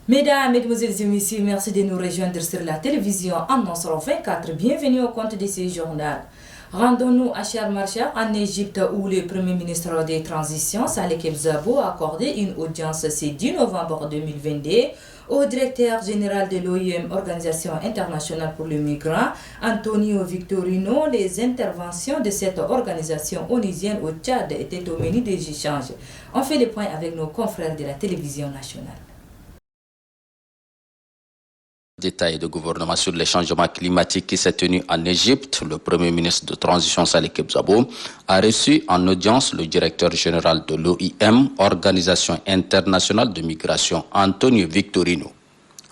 Mesdames, Mesdemoiselles et Messieurs, merci de nous rejoindre sur la télévision Annonce 24. Bienvenue au compte de ce journal. Rendons-nous à Sharm el-Sheikh en Égypte où le Premier ministre des Transitions, Saleh Kebzabo, a accordé une audience ce 10 novembre 2022 au directeur général de l'OIM, Organisation internationale pour les migrants, Antonio Victorino. Les interventions de cette organisation onusienne au Tchad étaient au menu des échanges. On fait le point avec nos confrères de la télévision nationale. Détails de gouvernement sur les changements climatiques qui s'est tenu en Égypte. Le Premier ministre de Transition, Saleh Kebzabo, a reçu en audience le directeur général de l'OIM, Organisation internationale de migration, Antonio Victorino.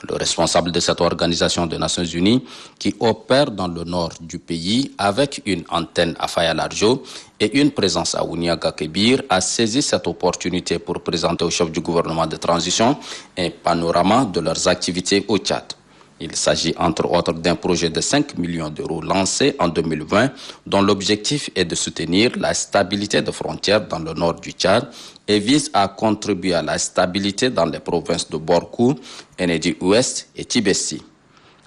Le responsable de cette organisation des Nations Unies, qui opère dans le nord du pays avec une antenne à Faya-Largeau et une présence à Ouniaga-Kébir, a saisi cette opportunité pour présenter au chef du gouvernement de transition un panorama de leurs activités au Tchad. Il s'agit entre autres d'un projet de 5 millions d'euros lancé en 2020 dont l'objectif est de soutenir la stabilité des frontières dans le nord du Tchad et vise à contribuer à la stabilité dans les provinces de Borkou, Enedi-Ouest et Tibesti.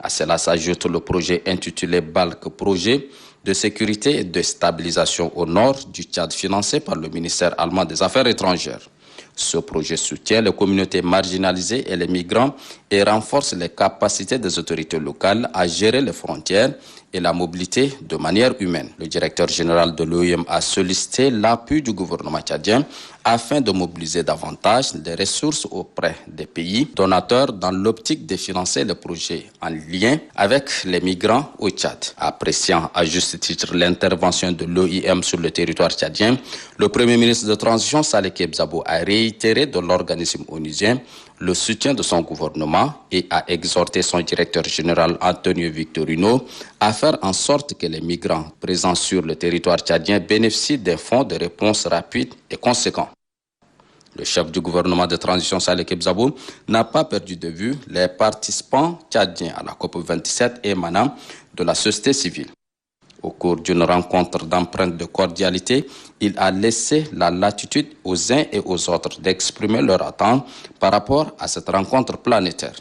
À cela s'ajoute le projet intitulé Balk Projet de sécurité et de stabilisation au nord du Tchad financé par le ministère allemand des Affaires étrangères. Ce projet soutient les communautés marginalisées et les migrants et renforce les capacités des autorités locales à gérer les frontières et la mobilité de manière humaine. Le directeur général de l'OIM a sollicité l'appui du gouvernement tchadien afin de mobiliser davantage les ressources auprès des pays donateurs dans l'optique de financer les projets en lien avec les migrants au Tchad. Appréciant à juste titre l'intervention de l'OIM sur le territoire tchadien, le Premier ministre de Transition, Saleh Kebzabo, a réitéré de l'organisme onusien le soutien de son gouvernement et a exhorté son directeur général Antonio Victorino à faire en sorte que les migrants présents sur le territoire tchadien bénéficient des fonds de réponse rapides et conséquents. Le chef du gouvernement de transition, Saleh Kebzabo, n'a pas perdu de vue les participants tchadiens à la COP27 émanant de la société civile. Au cours d'une rencontre d'empreinte de cordialité, il a laissé la latitude aux uns et aux autres d'exprimer leur attente par rapport à cette rencontre planétaire.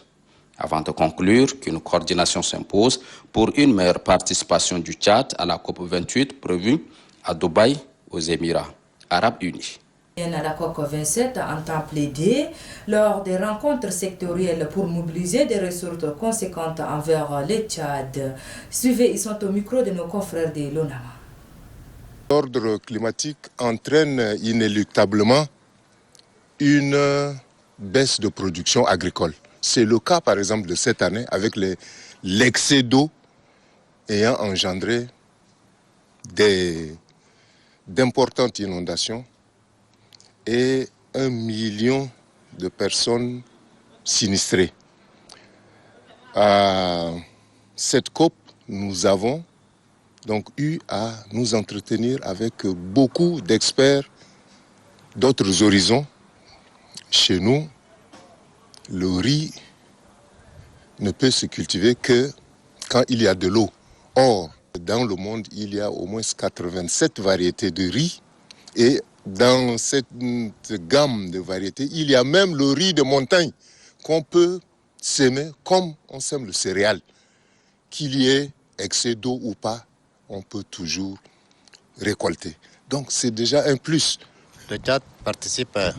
Avant de conclure qu'une coordination s'impose pour une meilleure participation du Tchad à la COP28 prévue à Dubaï, aux Émirats Arabes Unis. À la COP27 entend plaider lors des rencontres sectorielles pour mobiliser des ressources conséquentes envers le Tchad. Suivez, ils sont au micro de nos confrères de l'ONAMA. L'ordre climatique entraîne inéluctablement une baisse de production agricole. C'est le cas par exemple de cette année avec l'excès d'eau ayant engendré d'importantes inondations et 1 million de personnes sinistrées. À cette COP, nous avons donc eu à nous entretenir avec beaucoup d'experts d'autres horizons. Chez nous, le riz ne peut se cultiver que quand il y a de l'eau. Or, dans le monde, il y a au moins 87 variétés de riz et dans cette gamme de variétés, il y a même le riz de montagne qu'on peut s'aimer comme on sème le céréal. Qu'il y ait excès d'eau ou pas, on peut toujours récolter. Donc c'est déjà un plus. Le Tchad participe à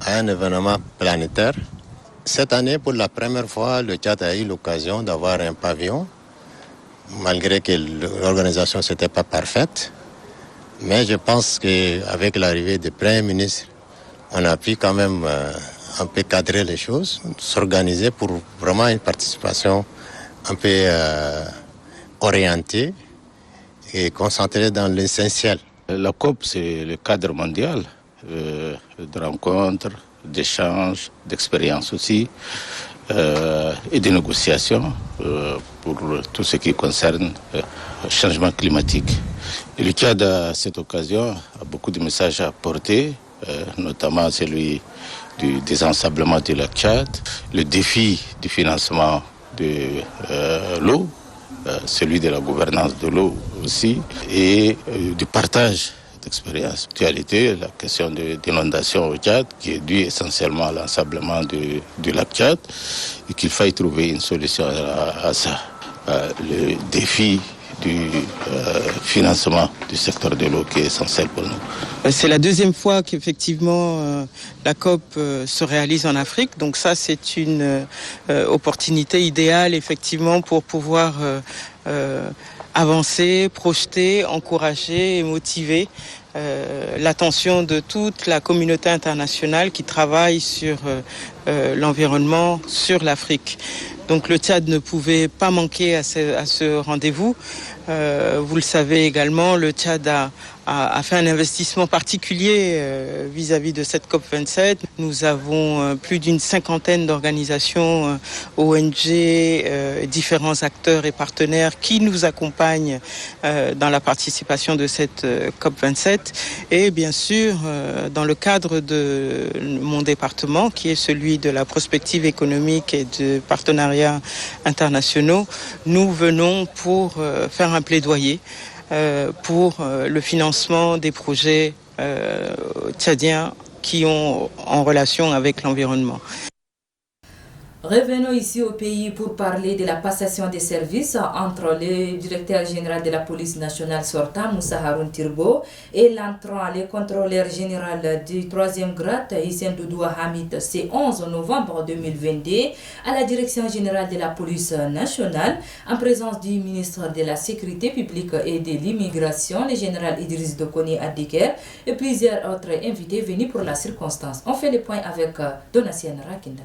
un événement planétaire. Cette année, pour la première fois, le Tchad a eu l'occasion d'avoir un pavillon, malgré que l'organisation n'était pas parfaite. Mais je pense qu'avec l'arrivée du Premier ministre, on a pu quand même un peu cadrer les choses, s'organiser pour vraiment une participation un peu orientée et concentrée dans l'essentiel. La COP, c'est le cadre mondial de rencontres, d'échanges, d'expériences aussi, et de négociations pour tout ce qui concerne le changement climatique. Et le Tchad, à cette occasion, a beaucoup de messages à porter, notamment celui du désensablement du lac Tchad, le défi du financement de l'eau, celui de la gouvernance de l'eau aussi, et du partage cette expérience. En réalité, la question d'inondation au Tchad, qui est due essentiellement à l'ensablement du lac Tchad, et qu'il faille trouver une solution à ça. Le défi du financement du secteur de l'eau qui est essentiel pour nous. C'est la deuxième fois qu'effectivement la COP se réalise en Afrique. Donc ça, c'est une opportunité idéale effectivement pour pouvoir avancer, projeter, encourager et motiver l'attention de toute la communauté internationale qui travaille sur l'environnement, sur l'Afrique. Donc le Tchad ne pouvait pas manquer à ce rendez-vous. Vous le savez également, le Tchad a fait un investissement particulier vis-à-vis de cette COP27. Nous avons plus d'une cinquantaine d'organisations, ONG, différents acteurs et partenaires qui nous accompagnent dans la participation de cette COP27. Et bien sûr, dans le cadre de mon département, qui est celui de la prospective économique et de partenariats internationaux, nous venons pour faire un plaidoyer pour le financement des projets tchadiens qui ont en relation avec l'environnement. Revenons ici au pays pour parler de la passation des services entre le directeur général de la police nationale sortant, Moussa Haroun Tirbo, et l'entrant, le contrôleur général du 3e grade, Hissène Doudoua Hamid, ce 11 novembre 2022, à la direction générale de la police nationale, en présence du ministre de la Sécurité publique et de l'immigration, le général Idriss Dokoni Adiker, et plusieurs autres invités venus pour la circonstance. On fait le point avec Donatien Rakinda.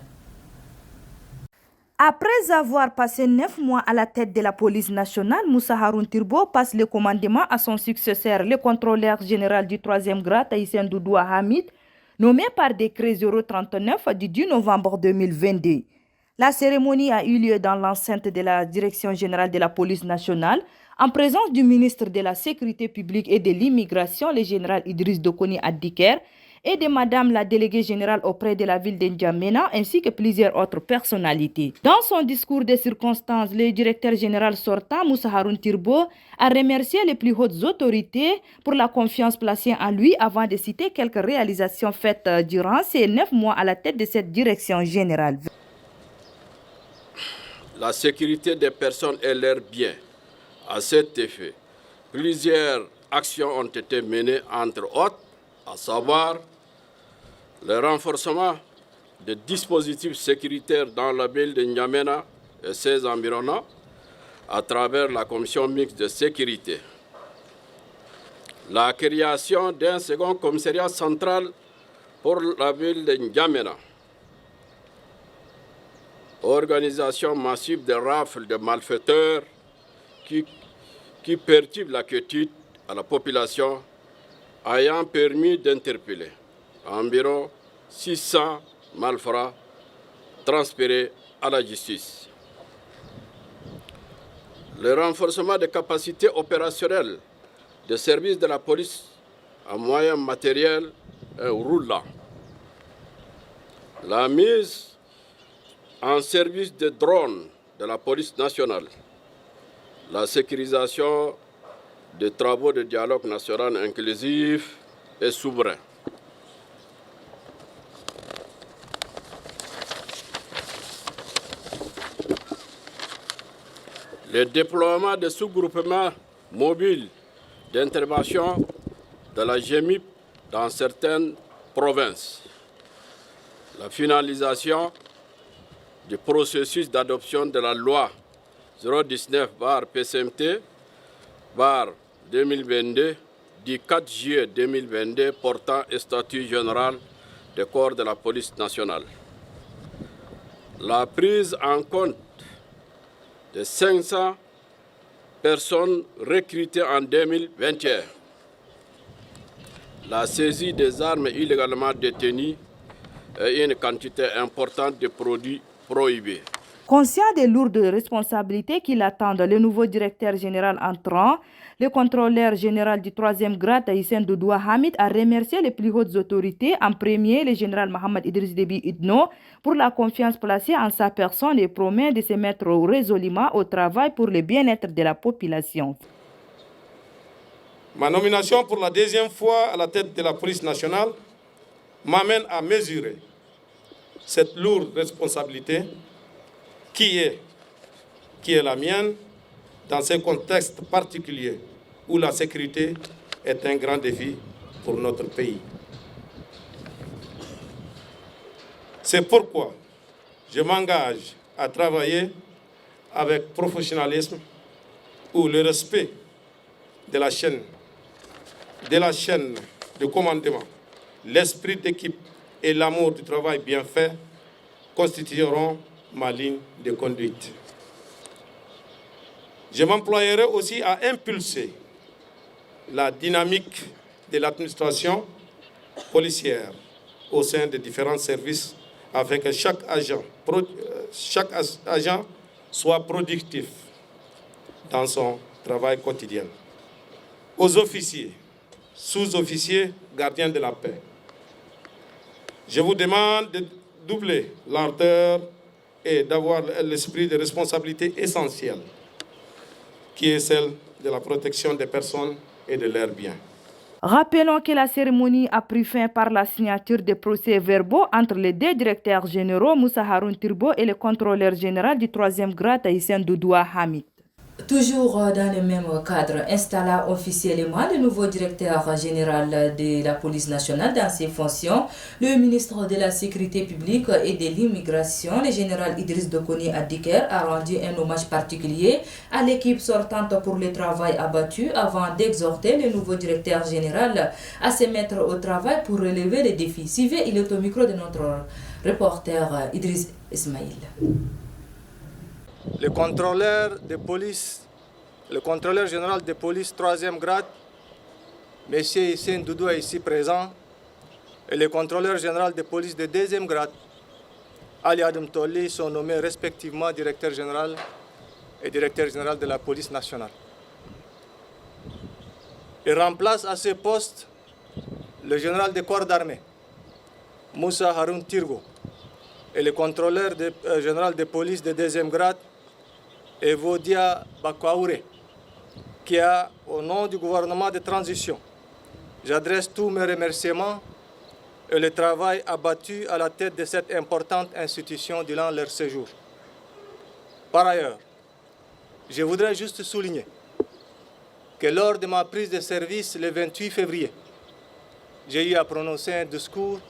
Après avoir passé 9 mois à la tête de la police nationale, Moussa Haroun Tirbo passe le commandement à son successeur, le contrôleur général du 3e grade, Hissène Doudoua Hamid, nommé par décret 039 du 10 novembre 2022. La cérémonie a eu lieu dans l'enceinte de la direction générale de la police nationale, en présence du ministre de la Sécurité publique et de l'immigration, le général Idriss Dokoni Adiker, et de Madame la déléguée générale auprès de la ville d'Njamena, ainsi que plusieurs autres personnalités. Dans son discours de circonstances, le directeur général sortant, Moussa Haroun Tirbo, a remercié les plus hautes autorités pour la confiance placée en lui avant de citer quelques réalisations faites durant ces 9 mois à la tête de cette direction générale. La sécurité des personnes et leurs biens. À cet effet, plusieurs actions ont été menées, entre autres, à savoir le renforcement des dispositifs sécuritaires dans la ville de N'Djamena et ses environnants à travers la commission mixte de sécurité. La création d'un second commissariat central pour la ville de N'Djamena. Organisation massive de rafles de malfaiteurs qui perturbent la quiétude à la population, ayant permis d'interpeller environ 600 malfrats transférés à la justice. Le renforcement des capacités opérationnelles des services de la police en moyens matériels et roulants. La mise en service des drones de la police nationale. La sécurisation des travaux de dialogue national inclusif et souverain. Le déploiement de sous-groupements mobiles d'intervention de la GEMIP dans certaines provinces. La finalisation du processus d'adoption de la loi 019/PCMT/2022 du 4 juillet 2022 portant statut général des corps de la police nationale. La prise en compte de 500 personnes recrutées en 2021. La saisie des armes illégalement détenues et une quantité importante de produits prohibés. Conscient des lourdes responsabilités qui l'attendent, le nouveau directeur général entrant, le contrôleur général du 3e grade, Hissène Doudoua Hamid, a remercié les plus hautes autorités, en premier le général Mohamed Idriss Déby Itno, pour la confiance placée en sa personne et promet de se mettre résolument au travail pour le bien-être de la population. Ma nomination pour la deuxième fois à la tête de la police nationale m'amène à mesurer cette lourde responsabilité qui est la mienne dans ce contexte particulier où la sécurité est un grand défi pour notre pays. C'est pourquoi je m'engage à travailler avec professionnalisme où le respect de la chaîne de commandement, l'esprit d'équipe et l'amour du travail bien fait constitueront ma ligne de conduite. Je m'emploierai aussi à impulser la dynamique de l'administration policière au sein des différents services afin que chaque agent soit productif dans son travail quotidien. Aux officiers, sous-officiers, gardiens de la paix, je vous demande de doubler l'ardeur et d'avoir l'esprit de responsabilité essentielle qui est celle de la protection des personnes et de leurs biens. Rappelons que la cérémonie a pris fin par la signature des procès-verbaux entre les deux directeurs généraux, Moussa Haroun Tirbo, et le contrôleur général du 3e grade, Hissène Doudoua Hamid. Toujours dans le même cadre, installant officiellement le nouveau directeur général de la police nationale dans ses fonctions, le ministre de la Sécurité publique et de l'immigration, le général Idriss Dokoni Adiker, a rendu un hommage particulier à l'équipe sortante pour le travail abattu avant d'exhorter le nouveau directeur général à se mettre au travail pour relever les défis. Suivez, il est au micro de notre reporter Idriss Ismail. Le contrôleur général de police 3e grade, M. Hissène Doudoua est ici présent, et le contrôleur général de police de 2e grade, Ali Adam Tolli, sont nommés respectivement directeur général et directeur général de la police nationale. Il remplace à ce poste le général des corps d'armée, Moussa Haroun Tirbo, et le contrôleur général de police de 2e grade, Evodia Bakwaouré, qui a, au nom du gouvernement de transition, j'adresse tous mes remerciements et le travail abattu à la tête de cette importante institution durant leur séjour. Par ailleurs, je voudrais juste souligner que lors de ma prise de service le 28 février, j'ai eu à prononcer un discours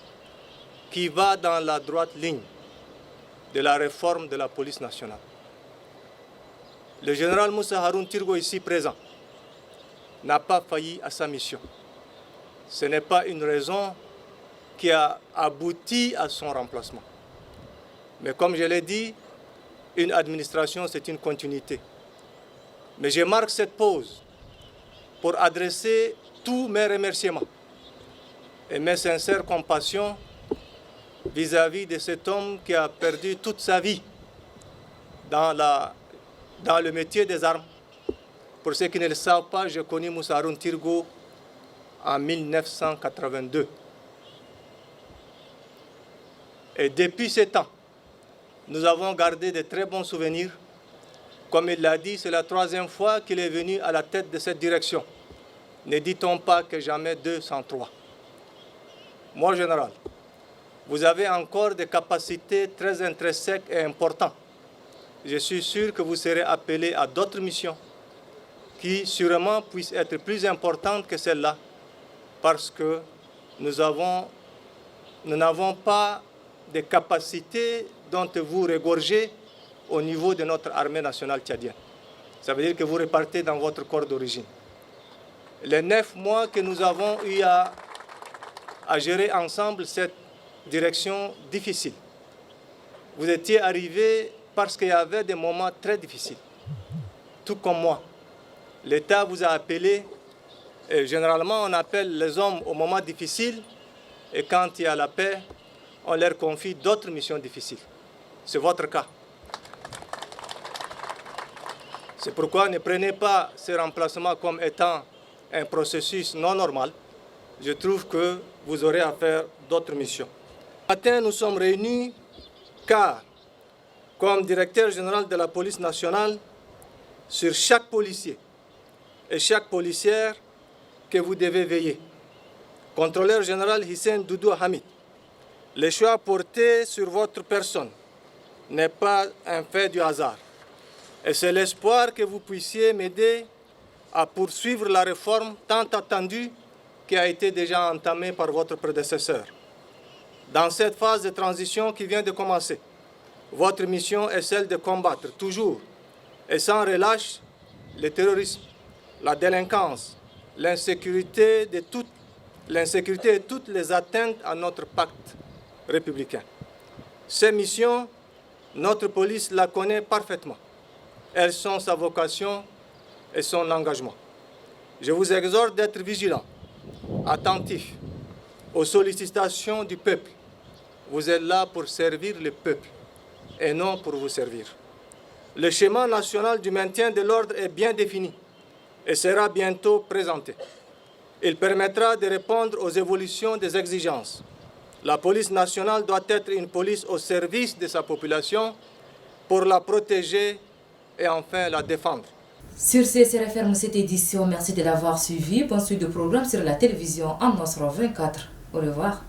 qui va dans la droite ligne de la réforme de la police nationale. Le général Moussa Haroun Tirbo, ici présent, n'a pas failli à sa mission. Ce n'est pas une raison qui a abouti à son remplacement. Mais comme je l'ai dit, une administration, c'est une continuité. Mais je marque cette pause pour adresser tous mes remerciements et mes sincères compassions vis-à-vis de cet homme qui a perdu toute sa vie dans le métier des armes. Pour ceux qui ne le savent pas, j'ai connu Moussa Haroun Tirbo en 1982. Et depuis ce temps, nous avons gardé de très bons souvenirs. Comme il l'a dit, c'est la 3e fois qu'il est venu à la tête de cette direction. Ne dit-on pas que jamais 2 sans 3. Mon général, vous avez encore des capacités très intrinsèques et importantes. Je suis sûr que vous serez appelé à d'autres missions qui sûrement puissent être plus importantes que celle-là parce que nous n'avons pas de capacités dont vous regorgez au niveau de notre armée nationale tchadienne. Ça veut dire que vous repartez dans votre corps d'origine. Les 9 mois que nous avons eu à gérer ensemble cette direction difficile, vous étiez arrivés parce qu'il y avait des moments très difficiles. Tout comme moi. L'État vous a appelé, et généralement on appelle les hommes aux moments difficiles, et quand il y a la paix, on leur confie d'autres missions difficiles. C'est votre cas. C'est pourquoi ne prenez pas ce remplacement comme étant un processus non normal. Je trouve que vous aurez à faire d'autres missions. Ce matin, nous sommes réunis car, comme directeur général de la police nationale, sur chaque policier et chaque policière, que vous devez veiller. Contrôleur général Hissène Doudou Hamid, le choix porté sur votre personne n'est pas un fait du hasard. Et c'est l'espoir que vous puissiez m'aider à poursuivre la réforme tant attendue qui a été déjà entamée par votre prédécesseur. Dans cette phase de transition qui vient de commencer, votre mission est celle de combattre toujours et sans relâche le terrorisme, la délinquance, l'insécurité et toutes les atteintes à notre pacte républicain. Ces missions, notre police la connaît parfaitement. Elles sont sa vocation et son engagement. Je vous exhorte d'être vigilants, attentifs aux sollicitations du peuple. Vous êtes là pour servir le peuple et non pour vous servir. Le schéma national du maintien de l'ordre est bien défini et sera bientôt présenté. Il permettra de répondre aux évolutions des exigences. La police nationale doit être une police au service de sa population pour la protéger et enfin la défendre. Sur ce, c'est referme cette édition. Merci de l'avoir suivi. Bonne suite de programme sur la télévision en Nosro 24. Au revoir.